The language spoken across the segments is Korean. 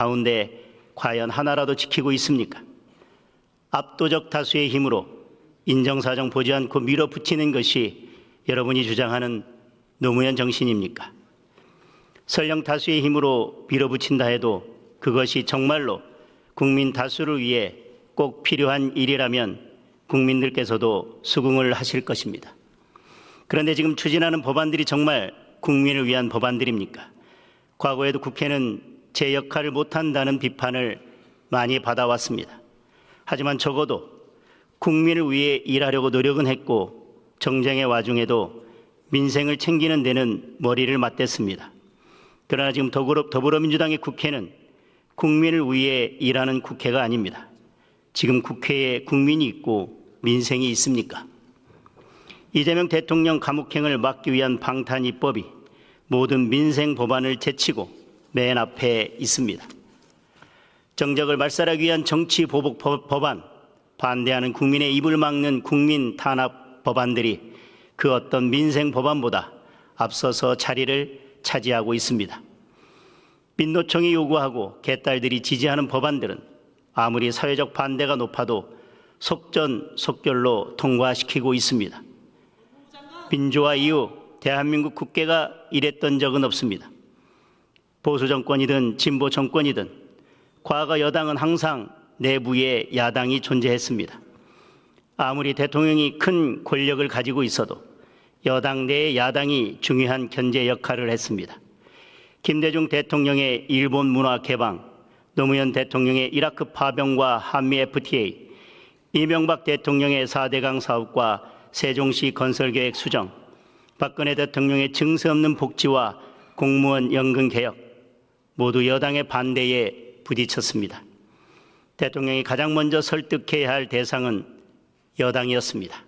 가운데 과연 하나라도 지키고 있습니까? 압도적 다수의 힘으로 인정사정 보지 않고 밀어붙이는 것이 여러분이 주장하는 노무현 정신입니까? 설령 다수의 힘으로 밀어붙인다 해도 그것이 정말로 국민 다수를 위해 꼭 필요한 일이라면 국민들께서도 수긍을 하실 것입니다. 그런데 지금 추진하는 법안들이 정말 국민을 위한 법안들입니까? 과거에도 국회는 제 역할을 못한다는 비판을 많이 받아왔습니다. 하지만 적어도 국민을 위해 일하려고 노력은 했고 정쟁의 와중에도 민생을 챙기는 데는 머리를 맞댔습니다. 그러나 지금 더불어민주당의 국회는 국민을 위해 일하는 국회가 아닙니다. 지금 국회에 국민이 있고 민생이 있습니까? 이재명 대통령 감옥행을 막기 위한 방탄입법이 모든 민생 법안을 제치고 맨 앞에 있습니다. 정적을 말살하기 위한 정치 보복 법안, 반대하는 국민의 입을 막는 국민 탄압 법안들이 그 어떤 민생 법안보다 앞서서 자리를 차지하고 있습니다. 민노총이 요구하고 개딸들이 지지하는 법안들은 아무리 사회적 반대가 높아도 속전속결로 통과시키고 있습니다. 민주화 이후 대한민국 국회가 이랬던 적은 없습니다. 보수 정권이든 진보 정권이든 과거 여당은 항상 내부에 야당이 존재했습니다. 아무리 대통령이 큰 권력을 가지고 있어도 여당 내의 야당이 중요한 견제 역할을 했습니다. 김대중 대통령의 일본 문화 개방, 노무현 대통령의 이라크 파병과 한미 FTA, 이명박 대통령의 4대강 사업과 세종시 건설계획 수정, 박근혜 대통령의 증세 없는 복지와 공무원 연금 개혁, 모두 여당의 반대에 부딪혔습니다. 대통령이 가장 먼저 설득해야 할 대상은 여당이었습니다.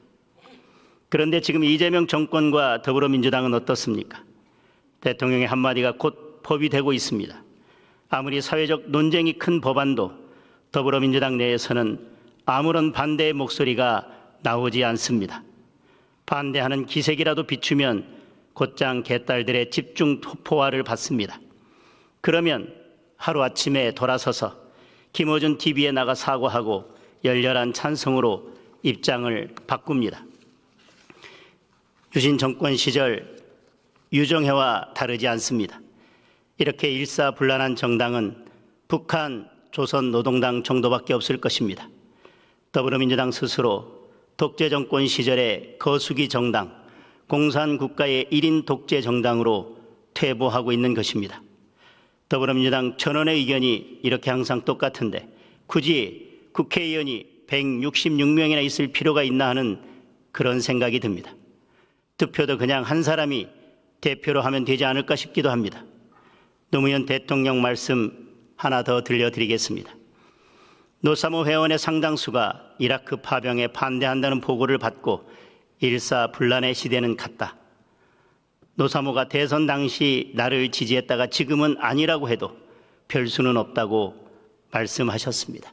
그런데 지금 이재명 정권과 더불어민주당은 어떻습니까? 대통령의 한마디가 곧 법이 되고 있습니다. 아무리 사회적 논쟁이 큰 법안도 더불어민주당 내에서는 아무런 반대의 목소리가 나오지 않습니다. 반대하는 기색이라도 비추면 곧장 개딸들의 집중 포화를 받습니다. 그러면 하루아침에 돌아서서 김어준 TV에 나가 사과하고 열렬한 찬성으로 입장을 바꿉니다. 유신 정권 시절 유정회와 다르지 않습니다. 이렇게 일사불란한 정당은 북한 조선노동당 정도밖에 없을 것입니다. 더불어민주당 스스로 독재정권 시절의 거수기 정당, 공산국가의 1인 독재 정당으로 퇴보하고 있는 것입니다. 더불어민주당 전원의 의견이 이렇게 항상 똑같은데 굳이 국회의원이 166명이나 있을 필요가 있나 하는 그런 생각이 듭니다. 투표도 그냥 한 사람이 대표로 하면 되지 않을까 싶기도 합니다. 노무현 대통령 말씀 하나 더 들려드리겠습니다. 노사모 회원의 상당수가 이라크 파병에 반대한다는 보고를 받고 일사불란의 시대는 갔다. 노사모가 대선 당시 나를 지지했다가 지금은 아니라고 해도 별 수는 없다고 말씀하셨습니다.